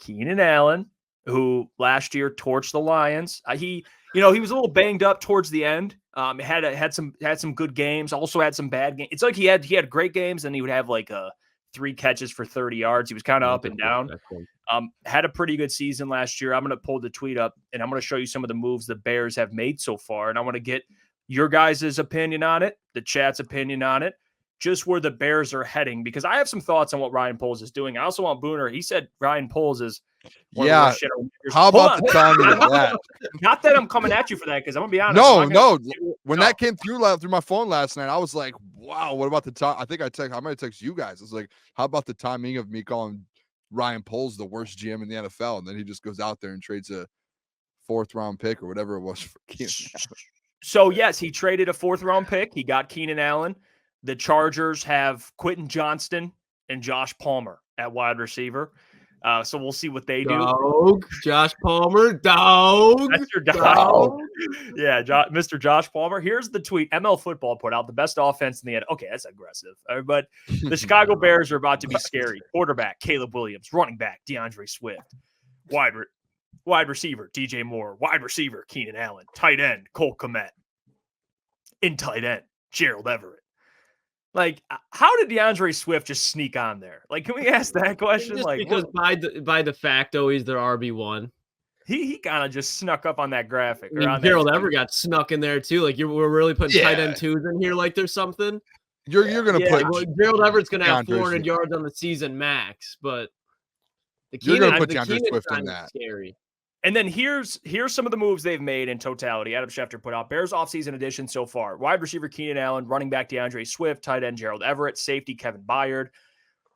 Keenan Allen, who last year torched the Lions. He was a little banged up towards the end. Had some good games, also had some bad games. It's like he had great games, and he would have like 3 catches for 30 yards. He was kind of up and down. Had a pretty good season last year. I'm going to pull the tweet up, and I'm going to show you some of the moves the Bears have made so far, and I want to get your guys' opinion on it, the chat's opinion on it, just where the Bears are heading, because I have some thoughts on what Ryan Poles is doing. I also want Booner. He said Ryan Poles is one of the worst general managers. How about the timing of that? Not that I'm coming at you for that, because I'm going to be honest. No. When that came through my phone last night, I was like, wow, what about the time? I think I might text you guys. It's like, how about the timing of me calling Ryan Poles the worst GM in the NFL? And then he just goes out there and trades a 4th-round pick or whatever it was for Keenan Allen. So, yes, he traded a 4th-round pick. He got Keenan Allen. The Chargers have Quentin Johnston and Josh Palmer at wide receiver. So we'll see what they do. Josh Palmer, dog. That's your dog. Yeah, Mr. Josh Palmer. Here's the tweet ML Football put out: the best offense in the end. Okay, that's aggressive. But the Chicago Bears are about to be scary. Quarterback, Caleb Williams. Running back, DeAndre Swift. Wide receiver, DJ Moore. Wide receiver, Keenan Allen. Tight end, Cole Kmet. In tight end, Gerald Everett. Like, how did DeAndre Swift just sneak on there? Like, can we ask that question? Just like, because by de facto he's their RB1. He kind of just snuck up on that graphic. I mean, Gerald Everett got snuck in there too. Like, we're really putting tight end 2s in here like there's something. You're gonna put Gerald Everett's gonna have 400 yards on the season max, but you're gonna put DeAndre Swift in that. Scary. And then here's some of the moves they've made in totality. Adam Schefter put out Bears offseason edition so far. Wide receiver Keenan Allen, running back DeAndre Swift, tight end Gerald Everett, safety Kevin Byard,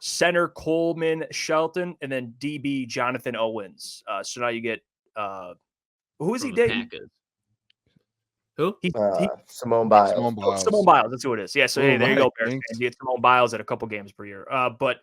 center Coleman Shelton, and then DB Jonathan Owens. So now you get who is he dating? Who? Simone Biles. Simone Biles, that's who it is. Yeah, so there you go, Bears fans. You get Simone Biles at a couple games per year. But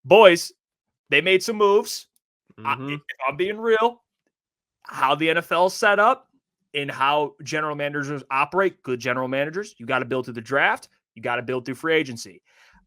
boys, they made some moves. Mm-hmm. If I'm being real, how the NFL is set up and how general managers operate, good general managers, you got to build through the draft. You got to build through free agency.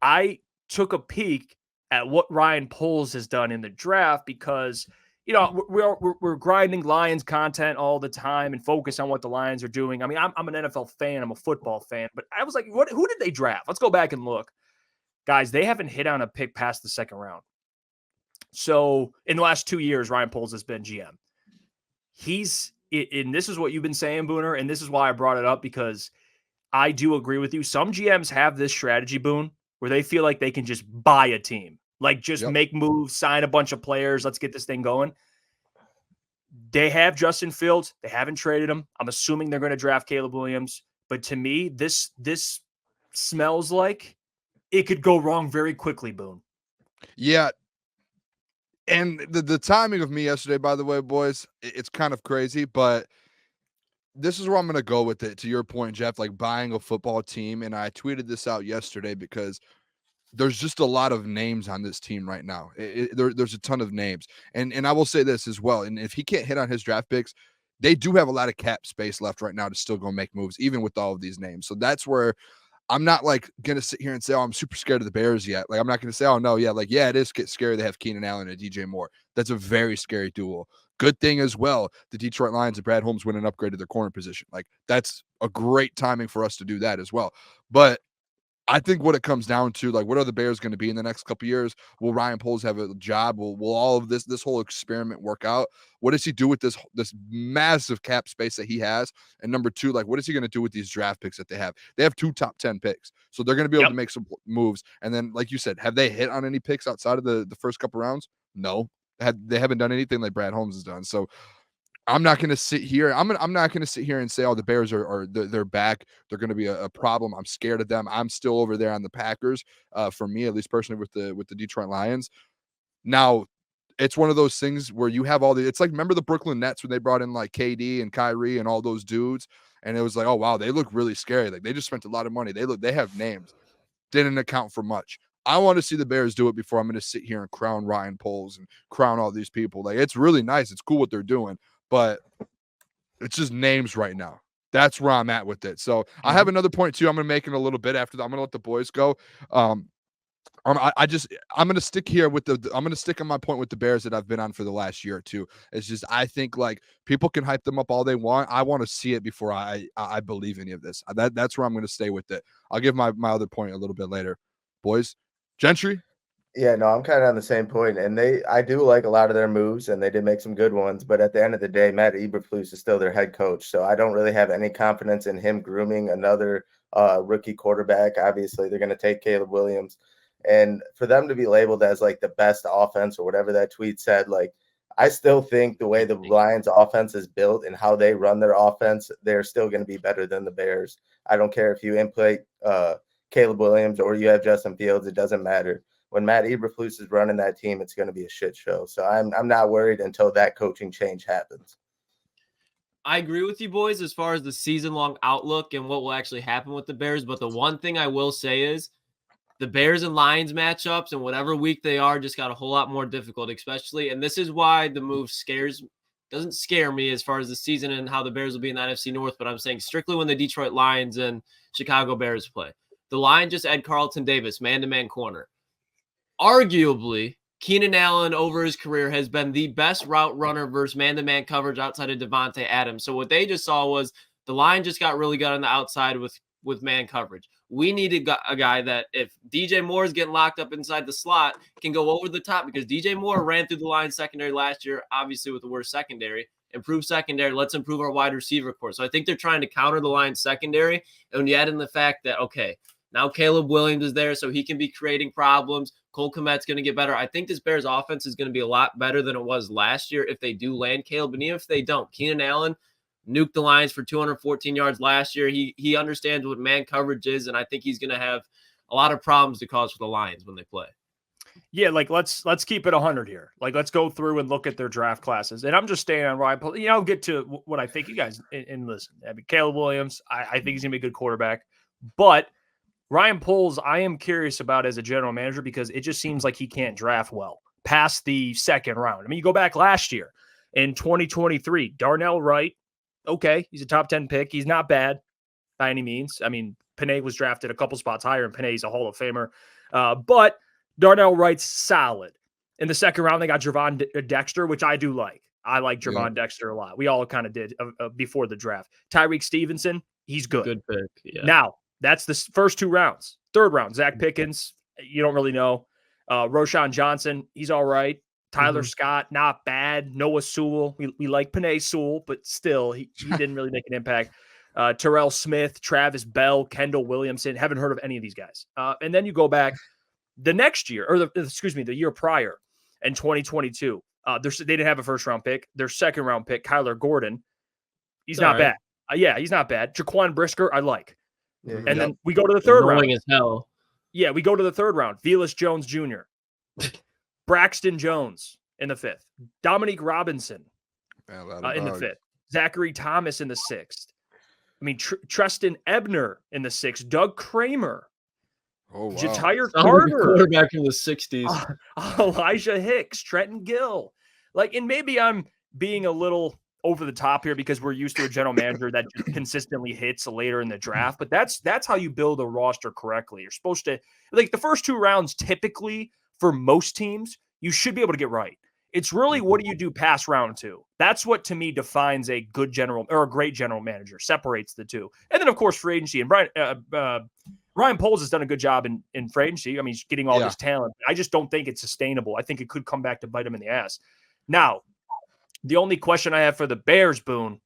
I took a peek at what Ryan Poles has done in the draft because, we're grinding Lions content all the time and focus on what the Lions are doing. I mean, I'm an NFL fan. I'm a football fan. But I was like, who did they draft? Let's go back and look. Guys, they haven't hit on a pick past the second round. So in the last 2 years, Ryan Poles has been GM. And this is what you've been saying, Booner, and this is why I brought it up, because I do agree with you. Some GMs have this strategy, Boone, where they feel like they can just buy a team, like just make moves, sign a bunch of players. Let's get this thing going. They have Justin Fields. They haven't traded him. I'm assuming they're going to draft Caleb Williams. But to me, this smells like it could go wrong very quickly, Boone. Yeah. And the timing of me yesterday, by the way, boys, it's kind of crazy, but this is where I'm going to go with it. To your point, Jeff, like buying a football team. And I tweeted this out yesterday because there's just a lot of names on this team right now. There's a ton of names. And I will say this as well. And if he can't hit on his draft picks, they do have a lot of cap space left right now to still go make moves, even with all of these names. So that's where I'm not like going to sit here and say, oh, I'm super scared of the Bears yet. Like, I'm not going to say, oh, no, yeah, like, yeah, it is scary to have Keenan Allen and DJ Moore. That's a very scary duel. Good thing as well, the Detroit Lions and Brad Holmes went and upgraded their corner position. Like, that's a great timing for us to do that as well. But I think what it comes down to, like, what are the Bears going to be in the next couple of years? Will Ryan Poles have a job? Will all of this whole experiment work out? What does he do with this massive cap space that he has? And number two, like, what is he going to do with these draft picks that they have? They have 2 top 10 picks. So they're going to be able to make some moves. And then, like you said, have they hit on any picks outside of the first couple rounds? No. They haven't done anything like Brad Holmes has done. So I'm not going to sit here. I'm not going to sit here and say, oh, the Bears they're back. They're going to be a problem. I'm scared of them. I'm still over there on the Packers. For me, at least personally, with the Detroit Lions. Now, it's one of those things where you have it's like, remember the Brooklyn Nets when they brought in like KD and Kyrie and all those dudes, and it was like, oh wow, they look really scary. Like, they just spent a lot of money. They have names. Didn't account for much. I want to see the Bears do it before I'm going to sit here and crown Ryan Poles and crown all these people. Like, it's really nice. It's cool what they're doing. But it's just names right now. That's where I'm at with it. So I have another point too. I'm going to make it a little bit after that. I'm going to let the boys go. I'm gonna stick here with I'm gonna stick on my point with the Bears that I've been on for the last year or two. It's just I think like people can hype them up all they want. I want to see it before I believe any of this. That's where I'm gonna stay with it. I'll give my other point a little bit later. Boys, Gentry. Yeah, no, I'm kind of on the same point, and I do like a lot of their moves, and they did make some good ones. But at the end of the day, Matt Eberflus is still their head coach, so I don't really have any confidence in him grooming another rookie quarterback. Obviously, they're going to take Caleb Williams, and for them to be labeled as like the best offense or whatever that tweet said, like I still think the way the Lions' offense is built and how they run their offense, they're still going to be better than the Bears. I don't care if you input Caleb Williams or you have Justin Fields; it doesn't matter. When Matt Eberflus is running that team, it's going to be a shit show. So I'm not worried until that coaching change happens. I agree with you boys as far as the season-long outlook and what will actually happen with the Bears. But the one thing I will say is the Bears and Lions matchups and whatever week they are just got a whole lot more difficult, especially. And this is why the move doesn't scare me as far as the season and how the Bears will be in the NFC North. But I'm saying strictly when the Detroit Lions and Chicago Bears play. The Lions just add Carlton Davis, man-to-man corner. Arguably, Keenan Allen over his career has been the best route runner versus man-to-man coverage outside of Devontae Adams. So what they just saw was the line just got really good on the outside with man coverage. We needed a guy that if DJ Moore is getting locked up inside the slot, can go over the top because DJ Moore ran through the line secondary last year, obviously with the worst secondary. Improve secondary. Let's improve our wide receiver core. So I think they're trying to counter the line secondary. And when you add in the fact that, okay, now Caleb Williams is there, so he can be creating problems. Cole Kmet's going to get better. I think this Bears offense is going to be a lot better than it was last year if they do land Caleb. And even if they don't, Keenan Allen nuked the Lions for 214 yards last year. He understands what man coverage is, and I think he's going to have a lot of problems to cause for the Lions when they play. Yeah, like let's keep it 100 here. Like let's go through and look at their draft classes. And I'm just staying on Ryan. I'll get to what I think you guys and listen. I mean, Caleb Williams, I think he's going to be a good quarterback, but Ryan Poles, I am curious about as a general manager because it just seems like he can't draft well past the second round. I mean, you go back last year in 2023, Darnell Wright, okay, he's a top 10 pick. He's not bad by any means. I mean, Panay was drafted a couple spots higher, and Panay's a Hall of Famer. But Darnell Wright's solid. In the second round, they got Javon Dexter, which I do like. I like Javon Dexter a lot. We all kind of did before the draft. Tyreek Stevenson, he's good. Good pick, yeah. Now, that's the first two rounds. Third round, Zach Pickens, you don't really know. Roshan Johnson, he's all right. Tyler Scott, not bad. Noah Sewell, we like Panay Sewell, but still, he didn't really make an impact. Terrell Smith, Travis Bell, Kendall Williamson, haven't heard of any of these guys. And then you go back the next year, or the year prior, in 2022. They didn't have a first-round pick. Their second-round pick, Kyler Gordon, he's not bad. He's not bad. Jaquan Brisker, I like. Yeah, and then we go to the third round. As hell. Yeah, we go to the third round. Velus Jones Jr., Braxton Jones in the fifth, Dominique Robinson in the fifth, Zachary Thomas in the sixth. I mean, Treston Ebner in the sixth, Doug Kramer, Jatire Carter, quarterback in the 60s, Elijah Hicks, Trenton Gill. And maybe I'm being a little over the top here because we're used to a general manager that just consistently hits later in the draft, but that's how you build a roster correctly. You're supposed to, the first two rounds, typically for most teams, you should be able to get right. It's really, what do you do past round two? That's what, to me, defines a good general or a great general manager, separates the two. And then, of course, free agency. And Ryan Poles has done a good job in free agency. I mean, he's getting all this talent. I just don't think it's sustainable. I think it could come back to bite him in the ass. Now, the only question I have for the Bears, Boone,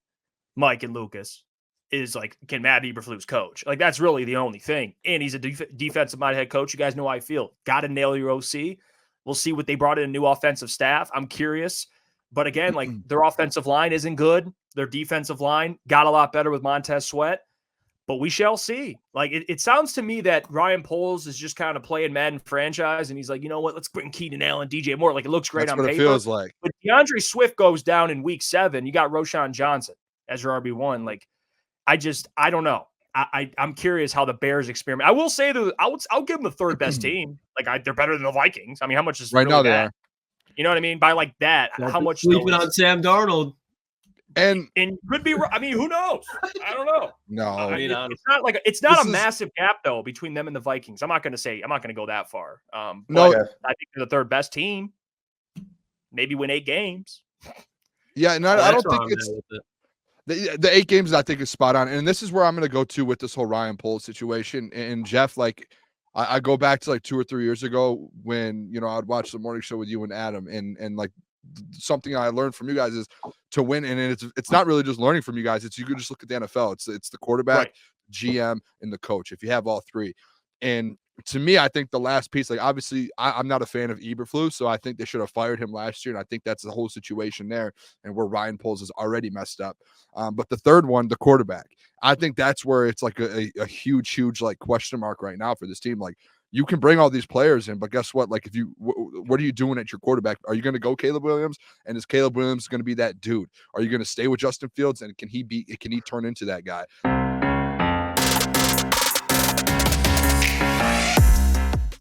Mike, and Lucas, is can Matt Eberflus coach? That's really the only thing. And he's a defensive-minded head coach. You guys know how I feel. Got to nail your OC. We'll see what they brought in a new offensive staff. I'm curious. But again, their offensive line isn't good. Their defensive line got a lot better with Montez Sweat. But we shall see. It sounds to me that Ryan Poles is just kind of playing Madden franchise, and he's like, you know what? Let's bring Keenan Allen, DJ Moore. It looks great on paper. That's what it feels like. But DeAndre Swift goes down in week 7. You got Roshan Johnson as your RB1. I don't know. I'm curious how the Bears experiment. I will say that I'll give them the third best team. They're better than the Vikings. I mean, how much is right really now? That? They are. You know what I mean? By that, how much sleeping on Sam Darnold? And could be. I mean, who knows? I don't know. no, It's not like it's not This a is- massive gap though between them and the Vikings. I'm not going to go that far. No. But I think they're the third best team. Maybe win 8 games. yeah, and I That's don't where think I'm it's at with it. the 8 games. I think is spot on, and this is where I'm going to go to with this whole Ryan Poles situation. And Jeff, like, I go back to like 2 or 3 years ago when I'd watch the morning show with you and Adam, and like something I learned from you guys is to win, and it's not really just learning from you guys. It's you can just look at the NFL. It's the quarterback, Right. GM, and the coach. If you have all 3, and to me, I think the last piece, like obviously, I'm not a fan of Eberflus, so I think they should have fired him last year, and I think that's the whole situation there, and where Ryan Poles is already messed up. But the third one, the quarterback, I think that's where it's like a huge like question mark right now for this team. Like, you can bring all these players in, but guess what? Like, if you, what are you doing at your quarterback? Are you going to go Caleb Williams? And is Caleb Williams going to be that dude? Are you going to stay with Justin Fields? And can he turn into that guy?